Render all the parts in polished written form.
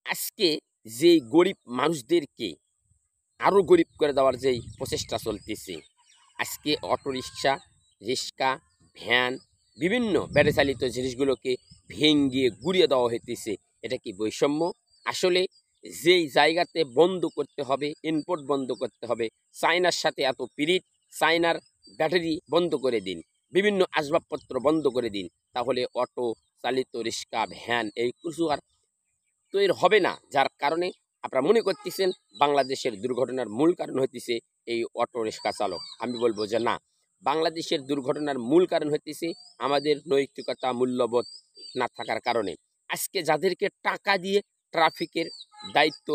আজকে যেই গরিব মানুষদেরকে আরও গরিব করে দেওয়ার যেই প্রচেষ্টা চলতেছে, আজকে অটোরিকশা, রিক্সা, ভ্যান, বিভিন্ন ব্যাটারি চালিত জিনিসগুলোকে ভেঙে গুঁড়িয়ে দেওয়া হইতেছে। এটা কি বৈষম্য? আসলে যেই জায়গাতে বন্ধ করতে হবে, ইনপোর্ট বন্ধ করতে হবে, চায়নার সাথে এত পিরিত, চায়নার ব্যাটারি বন্ধ করে দিন, বিভিন্ন আসবাবপত্র বন্ধ করে দিন, তাহলে অটো চালিত রিক্সা, ভ্যান এই কিছু আর তৈরি হবে না। যার কারণে আপনারা মনে করতেছেন বাংলাদেশের দুর্ঘটনার মূল কারণ হইতেছে এই অটো রিক্সা চালক। আমি বলবো যে না, বাংলাদেশের দুর্ঘটনার মূল কারণ হইতেছে আমাদের নৈতিকতা, মূল্যবোধ না থাকার কারণে। আজকে যাদেরকে টাকা দিয়ে ট্রাফিকের দায়িত্ব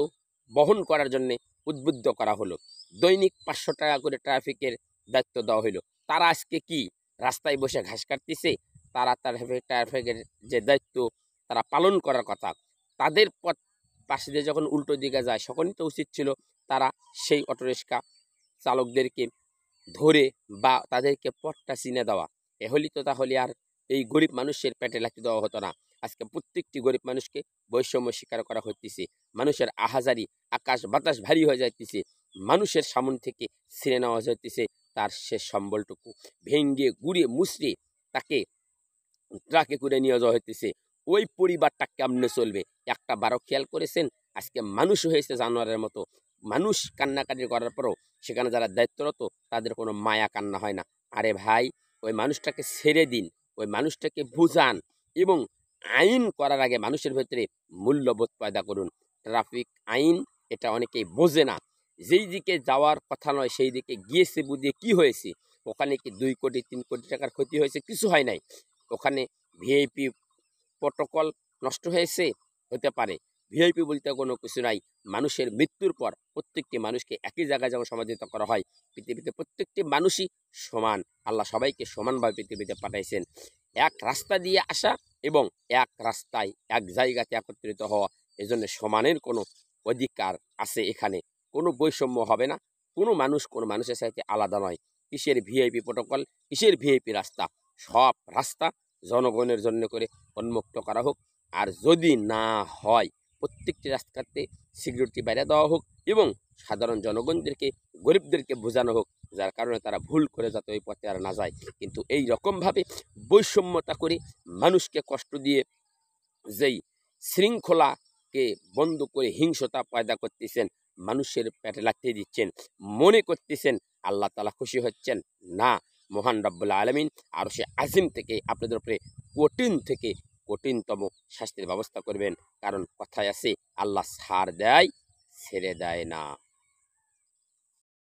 বহন করার জন্য উদ্বুদ্ধ করা হলো, দৈনিক 500 টাকা করে ট্রাফিকের দায়িত্ব দেওয়া হলো, তারা আজকে কি রাস্তায় বসে ঘাস কাটতেছে? তারা ট্রাফিকের যে দায়িত্ব তারা পালন করার কথা, তাদের পথ পাশে দিয়ে যখন উল্টো দিকে যায়, তখনই তো উচিত ছিল তারা সেই অটোরিক্সা চালকদেরকে ধরে বা তাদেরকে পথটা চিনে দেওয়া। এহলি তো তাহলে আর এই গরিব মানুষের পেটে লাথি দেওয়া হতো না। আজকে প্রত্যেকটি গরিব মানুষকে বৈষম্য স্বীকার করা হইতেছে, মানুষের আহাজারি, আকাশ বাতাস ভারী হয়ে যাইতেছে, মানুষের সামনে থেকে ছিঁড়ে নেওয়া যাইতেছে তার শেষ সম্বলটুকু, ভেঙ্গে গুড়িয়ে মুচড়ে তাকে ট্রাকে করে নিয়ে যাওয়া হইতেছে। ওই পরিবারটা কেমনে চলবে? একটা বারো খেয়াল করেছেন? আজকে মানুষ হয়েছে জানোয়ারের মতো। মানুষ কান্নাকাটি করার পরও সেখানে যারা দায়িত্বরত তাদের কোনো মায়া কান্না হয় না। আরে ভাই, ওই মানুষটাকে ছেড়ে দিন, ওই মানুষটাকে বুঝান এবং আইন করার আগে মানুষের ভেতরে মূল্যবোধ পয়দা করুন। ট্রাফিক আইন এটা অনেকেই বোঝে না। যেই দিকে যাওয়ার কথা নয় সেই দিকে গিয়েছে বুঝিয়ে কি হয়েছে? ওখানে কি 2 কোটি 3 কোটি টাকার ক্ষতি হয়েছে? কিছু হয় নাই। ওখানে ভিআইপি প্রটোকল নষ্ট হয়েছে? হতে পারে। ভিআইপি বলতে কোনো কিছু নাই। মানুষের মৃত্যুর পর প্রত্যেকটি মানুষকে একই জায়গায় যেমন সমাধিত করা হয়, পৃথিবীতে প্রত্যেকটি মানুষই সমান। আল্লাহ সবাইকে সমানভাবে পৃথিবীতে পাঠাইছেন। এক রাস্তা দিয়ে আসা এবং এক রাস্তায় এক জায়গাতে একত্রিত হওয়া, এজন্য সমানের কোনো অধিকার আছে এখানে। কোনো বৈষম্য হবে না। কোনো মানুষ কোনো মানুষের সাথে আলাদা নয়। কিসের ভিআইপি প্রটোকল, কিসের ভিআইপি রাস্তা? সব রাস্তা জনগণের জন্য করে উন্মুক্ত করা হোক। আর যদি না হয়, প্রত্যেকটি রাস্তাতে সিকিউরিটি বাইরে দেওয়া হোক এবং সাধারণ জনগণদেরকে, গরিবদেরকে বোঝানো হোক, যার কারণে তারা ভুল করে যাতে ওই পথে আর না যায়। কিন্তু এই রকমভাবে বৈষম্যতা করে মানুষকে কষ্ট দিয়ে যেই শৃঙ্খলাকে বন্ধ করে হিংসতা পয়দা করতেছেন, মানুষের পেটে লাথি দিচ্ছেন, মনে করতেছেন আল্লাহ তাআলা খুশি হচ্ছেন না। মহান রব্বুল আলামিন আরশে আজিম থেকে আপনাদের উপরে কঠিন থেকে কঠিনতম শাস্তির ব্যবস্থা করবেন। কারণ কথায় আছে, আল্লাহ ছাড় দেয়, ছেড়ে দেয় না।